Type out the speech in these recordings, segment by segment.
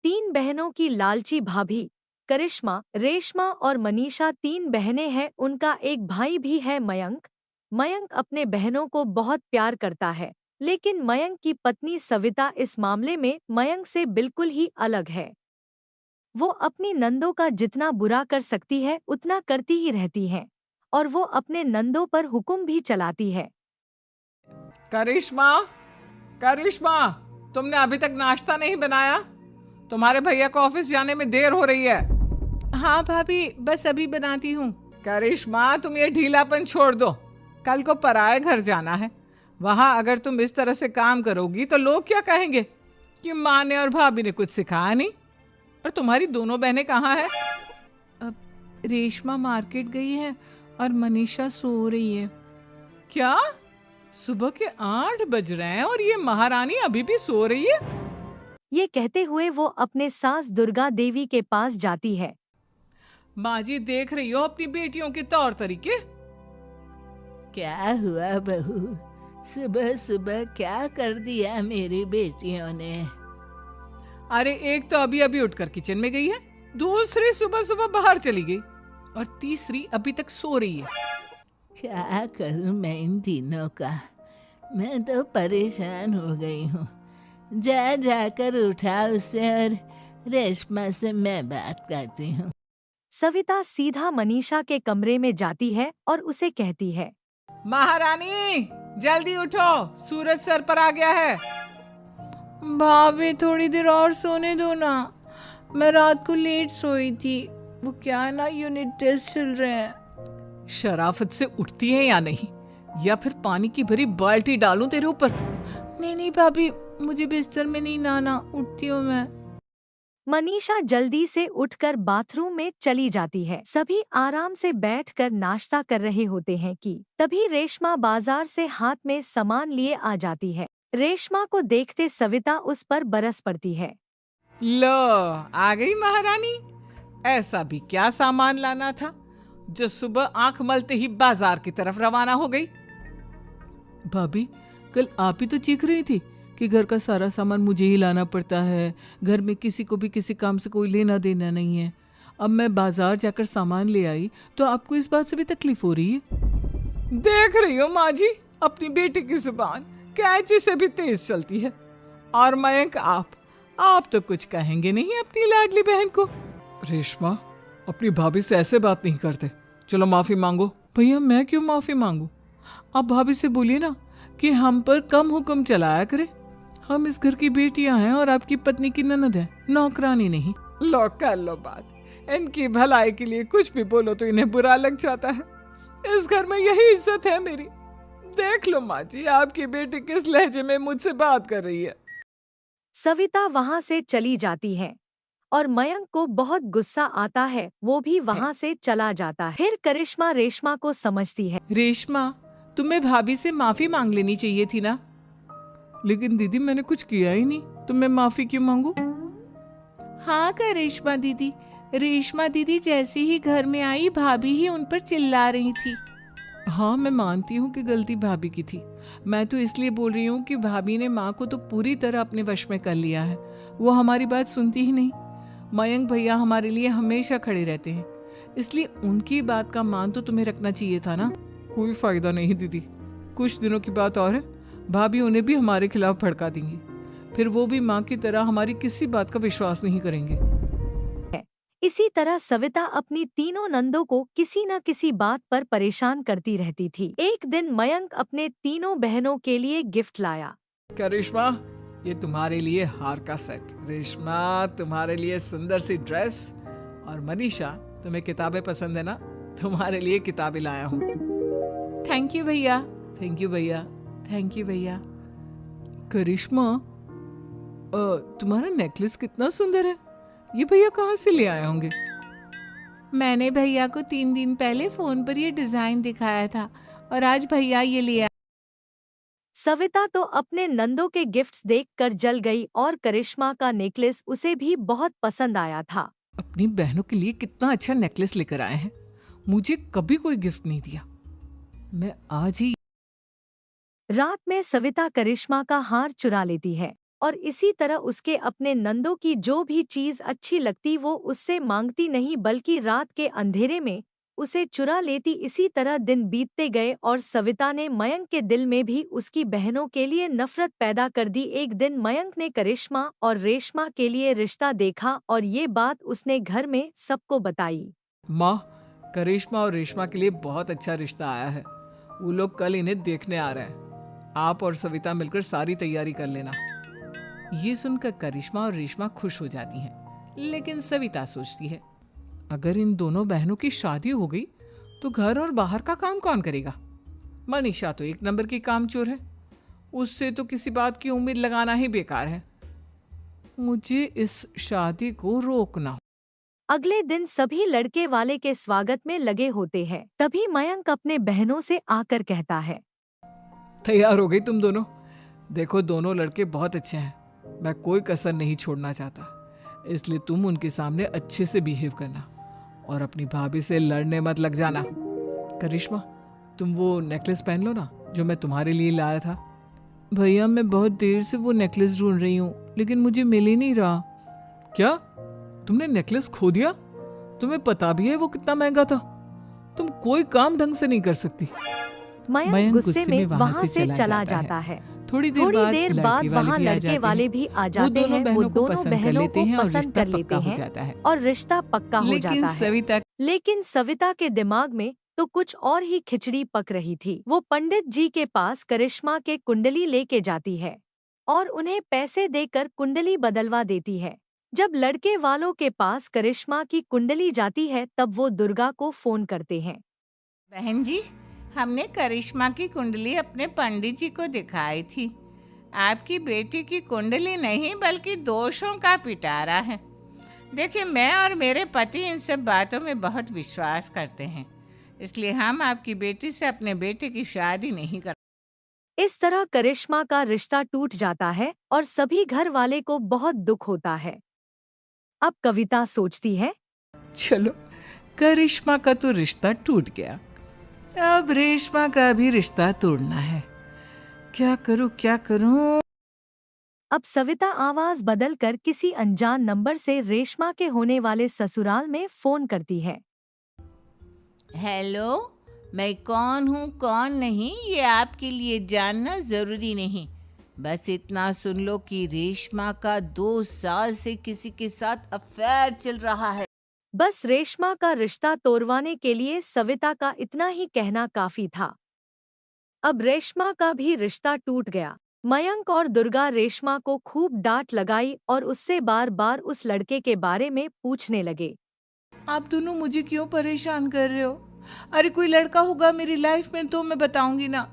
तीन बहनों की लालची भाभी करिश्मा, रेशमा और मनीषा तीन बहनें हैं। उनका एक भाई भी है, मयंक। मयंक अपने बहनों को बहुत प्यार करता है, लेकिन मयंक की पत्नी सविता इस मामले में मयंक से बिल्कुल ही अलग है। वो अपनी नंदों का जितना बुरा कर सकती है उतना करती ही रहती हैं, और वो अपने नंदों पर हुक्म भी चलाती है। करिश्मा, करिश्मा, तुमने अभी तक नाश्ता नहीं बनाया? तुम्हारे भैया को ऑफिस जाने में देर हो रही है। हाँ भाभी, बस अभी बनाती हूँ। करिश्मा, तुम ये ढीलापन छोड़ दो। कल को पराए घर जाना है। वहां अगर तुम इस तरह से काम करोगी तो लोग क्या कहेंगे कि माँ ने और भाभी ने कुछ सिखाया नहीं। और तुम्हारी दोनों बहनें कहाँ हैं? अब रेशमा मार्केट गई है और मनीषा सो रही है। क्या? सुबह के 8 बज रहे हैं और ये महारानी अभी भी सो रही है? ये कहते हुए वो अपने सास दुर्गा देवी के पास जाती है। माँ जी, देख रही हो अपनी बेटियों के तौर तरीके? क्या हुआ बहू, सुबह सुबह क्या कर दिया मेरी बेटियों ने? अरे एक तो अभी अभी उठकर किचन में गई है, दूसरी सुबह सुबह बाहर चली गई, और तीसरी अभी तक सो रही है। क्या करूं मैं इन तीनों का? मैं तो परेशान हो गई हूँ। जा जाकर उठा उसे और रेशमा से मैं बात करती हूँ। सविता सीधा मनीषा के कमरे में जाती है और उसे कहती है, महारानी, जल्दी उठो, सूरज सर पर आ गया है। भाभी थोड़ी देर और सोने दो ना, मैं रात को लेट सोई थी। वो क्या है ना, यूनिट टेस्ट चल रहे हैं। शराफत से उठती है या नहीं, या फिर पानी की भरी बाल्टी डालूं तेरे ऊपर? नहीं नहीं भाभी, मुझे बिस्तर में नहीं लाना, उठती हूँ मैं। मनीषा जल्दी से उठकर बाथरूम में चली जाती है। सभी आराम से बैठकर नाश्ता कर रहे होते हैं कि तभी रेशमा बाजार से हाथ में सामान लिए आ जाती है। रेशमा को देखते सविता उस पर बरस पड़ती है। लो, आ गई महारानी। ऐसा भी क्या सामान लाना था जो सुबह आंख मलते ही बाजार की तरफ रवाना हो गई? भाभी, कल आप ही तो चीख रही थी कि घर का सारा सामान मुझे ही लाना पड़ता है, घर में किसी को भी किसी काम से कोई लेना देना नहीं है। अब मैं बाजार जाकर सामान ले आई तो आपको इस बात से भी तकलीफ हो रही है? देख रही हो माँ जी, अपनी बेटी की जुबान कैंची से भी तेज चलती है। और मयंक, आप तो कुछ कहेंगे नहीं अपनी लाडली बहन को। रेशमा, अपनी भाभी से ऐसे बात नहीं करते, चलो माफी मांगो। भैया, मैं क्यों माफी मांगू? आप भाभी से बोलिए ना कि हम पर कम हुक्म चलाया करे। हम इस घर की बेटियां हैं और आपकी पत्नी की ननद है, नौकरानी नहीं। लो कर लो बात। इनकी भलाई के लिए कुछ भी बोलो तो इन्हें बुरा लग जाता है। इस घर में यही इज्जत है मेरी। देख लो माँ जी, आपकी बेटी किस लहजे में मुझसे बात कर रही है। सविता वहाँ से चली जाती है और मयंक को बहुत गुस्सा आता है। वो भी वहाँ से चला जाता है। फिर करिश्मा रेशमा को समझती है। रेशमा, तुम्हें भाभी से माफी मांग लेनी चाहिए थी ना। लेकिन दीदी, मैंने कुछ किया ही नहीं तो मैं माफी क्यों मांगू? हाँ करिश्मा दीदी, रेशमा दीदी जैसे ही घर में आई भाभी ही उन पर चिल्ला रही थी। हाँ, मैं मानती हूँ कि गलती भाभी की थी। मैं तो इसलिए बोल रही हूँ कि भाभी ने माँ को तो पूरी तरह अपने वश में कर लिया है। वो हमारी बात सुनती ही नहीं। मयंक भैया हमारे लिए हमेशा खड़े रहते हैं, इसलिए उनकी बात का मान तो तुम्हें रखना चाहिए था ना। कोई फायदा नहीं दीदी, कुछ दिनों की बात और है, भाभी उन्हें भी हमारे खिलाफ भड़का देंगी। फिर वो भी माँ की तरह हमारी किसी बात का विश्वास नहीं करेंगे। इसी तरह सविता अपनी तीनों नंदों को किसी न किसी बात पर परेशान करती रहती थी। एक दिन मयंक अपने तीनों बहनों के लिए गिफ्ट लाया। करिश्मा, ये तुम्हारे लिए हार का सेट। रेशमा, तुम्हारे लिए सुंदर सी ड्रेस। और मनीषा, तुम्हें किताबें पसंद है ना, तुम्हारे लिए किताबें लाया हूँ। थैंक यू भैया। थैंक यू भैया। थैंक यू भैया। करिश्मा, तुम्हारा नेकलेस कितना सुंदर है। ये भैया कहाँ से ले आए होंगे? मैंने भैया को 3 दिन पहले फोन पर ये डिजाइन दिखाया था और आज भैया ये ले आए। सविता तो अपने नंदों के गिफ्ट्स देखकर जल गई और करिश्मा का नेकलेस उसे भी बहुत पसंद आया था। अपनी बहनों के लिए कितना अच्छा नेकलेस लेकर आए हैं, मुझे कभी कोई गिफ्ट नहीं दिया। मैं आज ही। रात में सविता करिश्मा का हार चुरा लेती है और इसी तरह उसके अपने नंदों की जो भी चीज अच्छी लगती वो उससे मांगती नहीं बल्कि रात के अंधेरे में उसे चुरा लेती। इसी तरह दिन बीतते गए और सविता ने मयंक के दिल में भी उसकी बहनों के लिए नफरत पैदा कर दी। एक दिन मयंक ने करिश्मा और रेशमा के लिए रिश्ता देखा और ये बात उसने घर में सबको बताई। माँ, करिश्मा और रेशमा के लिए बहुत अच्छा रिश्ता आया है। वो लोग कल इन्हें देखने आ रहे हैं। आप और सविता मिलकर सारी तैयारी कर लेना। ये सुनकर करिश्मा और रेशमा खुश हो जाती हैं, लेकिन सविता सोचती है, अगर इन दोनों बहनों की शादी हो गई तो घर और बाहर का काम कौन करेगा? मनीषा तो एक नंबर की कामचोर है, उससे तो किसी बात की उम्मीद लगाना ही बेकार है। मुझे इस शादी को रोकना। अगले दिन सभी लड़के वाले के स्वागत में लगे होते हैं। तभी मयंक अपने बहनों से आकर कहता है, तैयार हो गई तुम दोनों? देखो, दोनों लड़के बहुत अच्छे हैं। मैं कोई कसर नहीं छोड़ना चाहता, इसलिए तुम उनके सामने अच्छे से बिहेव करना और अपनी भाभी से लड़ने मत लग जाना। करिश्मा, तुम वो नेकलेस पहन लो ना जो मैं तुम्हारे लिए लाया था। भैया, मैं बहुत देर से वो नेकलेस ढूंढ रही हूँ, लेकिन मुझे मिल ही नहीं रहा। क्या तुमने नेकलेस खो दिया? तुम्हें पता भी है वो कितना महंगा था? तुम कोई काम ढंग से नहीं कर सकती। मयंक गुस्से में वहाँ से चला जाता है। थोड़ी देर बाद वहाँ लड़के वाले भी आ जाते हैं। वो दोनों बहनों को पसंद कर लेते हैं और रिश्ता पक्का हो जाता है। लेकिन सविता के दिमाग में तो कुछ और ही खिचड़ी पक रही थी। वो पंडित जी के पास करिश्मा के कुंडली लेके जाती है और उन्हें पैसे देकर कुंडली बदलवा देती है। जब लड़के वालों के पास करिश्मा की कुंडली जाती है तब वो दुर्गा को फोन करते हैं। बहन जी, हमने करिश्मा की कुंडली अपने पंडित जी को दिखाई थी। आपकी बेटी की कुंडली नहीं बल्कि दोषों का पिटारा है। देखिए, मैं और मेरे पति इन सब बातों में बहुत विश्वास करते हैं, इसलिए हम आपकी बेटी से अपने बेटे की शादी नहीं कर। इस तरह करिश्मा का रिश्ता टूट जाता है और सभी घर वाले को बहुत दुख होता है। अब कविता सोचती है, चलो, करिश्मा का तो रिश्ता टूट गया, अब रेशमा का भी रिश्ता तोड़ना है। क्या करूं? अब सविता आवाज बदलकर किसी अनजान नंबर से रेशमा के होने वाले ससुराल में फोन करती है। हेलो, मैं कौन हूँ कौन नहीं ये आपके लिए जानना जरूरी नहीं। बस इतना सुन लो कि रेशमा का 2 साल से किसी के साथ अफेयर चल रहा है। बस रेशमा का रिश्ता तोड़वाने के लिए सविता का इतना ही कहना काफी था। अब रेशमा का भी रिश्ता टूट गया। मयंक और दुर्गा रेशमा को खूब डांट लगाई और उससे बार बार उस लड़के के बारे में पूछने लगे। आप दोनों मुझे क्यों परेशान कर रहे हो? अरे कोई लड़का होगा मेरी लाइफ में तो मैं बताऊंगी ना।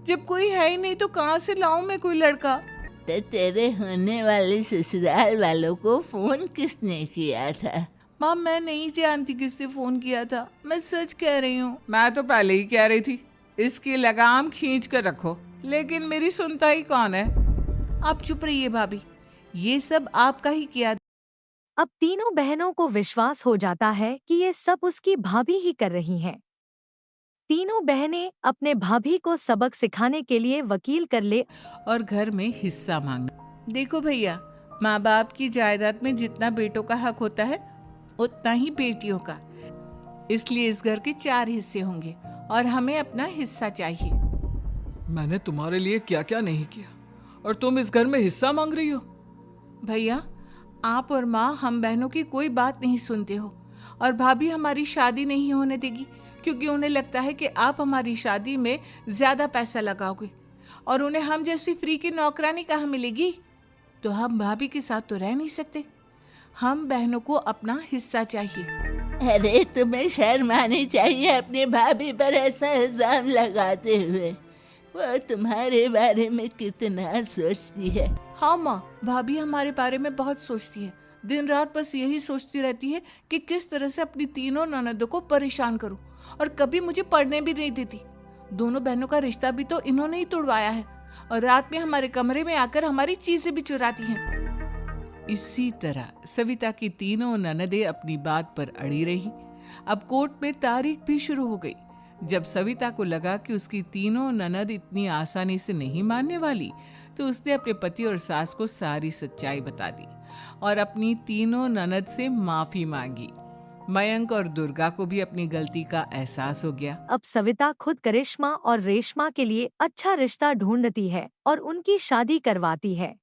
जब कोई है ही नहीं तो कहाँ से लाऊं मैं कोई लड़का? तो तेरे होने वाले ससुराल वालों को फोन किसने किया था? माँ, मैं नहीं जानती किसने फोन किया था, मैं सच कह रही हूँ। मैं तो पहले ही कह रही थी इसकी लगाम खींच कर रखो, लेकिन मेरी सुनता ही कौन है। आप चुप रहिए भाभी, ये सब आपका ही किया। अब तीनों बहनों को विश्वास हो जाता है कि ये सब उसकी भाभी ही कर रही हैं। तीनों बहनें अपने भाभी को सबक सिखाने के लिए वकील कर ले और घर में हिस्सा मांगना। देखो भैया, माँ बाप की जायदाद में जितना बेटों का हक होता है उतना ही बेटियों का, इसलिए इस घर के 4 हिस्से होंगे और हमें अपना हिस्सा चाहिए। मैंने तुम्हारे लिए क्या क्या नहीं किया और तुम इस घर में हिस्सा मांग रही हो? भैया, आप और माँ हम बहनों की कोई बात नहीं सुनते हो और भाभी हमारी शादी नहीं होने देगी क्योंकि उन्हें लगता है कि आप हमारी शादी में ज्यादा पैसा लगाओगे और उन्हें हम जैसी फ्री की नौकरानी कहाँ मिलेगी। तो हम भाभी के साथ तो रह नहीं सकते, हम बहनों को अपना हिस्सा चाहिए। अरे तुम्हें शर्म आनी चाहिए अपने भाभी पर ऐसा इल्जाम लगाते हुए। वो तुम्हारे बारे में कितना सोचती है। हाँ माँ, भाभी हमारे बारे में बहुत सोचती है। दिन रात बस यही सोचती रहती है कि किस तरह से अपनी तीनों ननदों को परेशान करूं और कभी मुझे पढ़ने भी नहीं देती। दोनों बहनों का रिश्ता भी तो इन्होंने ही तोड़वाया है और रात में हमारे कमरे में आकर हमारी चीजें भी चुराती हैं। इसी तरह सविता की तीनों ननदें अपनी बात पर अड़ी रही। अब कोर्ट में तारीख भी शुरू हो गई। जब सविता को लगा कि उसकी तीनों ननद इतनी आसानी से नहीं मानने वाली, तो उसने अपने पति और सास को सारी सच्चाई बता दी और अपनी तीनों ननद से माफी मांगी। मयंक और दुर्गा को भी अपनी गलती का एहसास हो गया। अब सविता खुद करिश्मा और रेशमा के लिए अच्छा रिश्ता ढूंढती है और उनकी शादी करवाती है।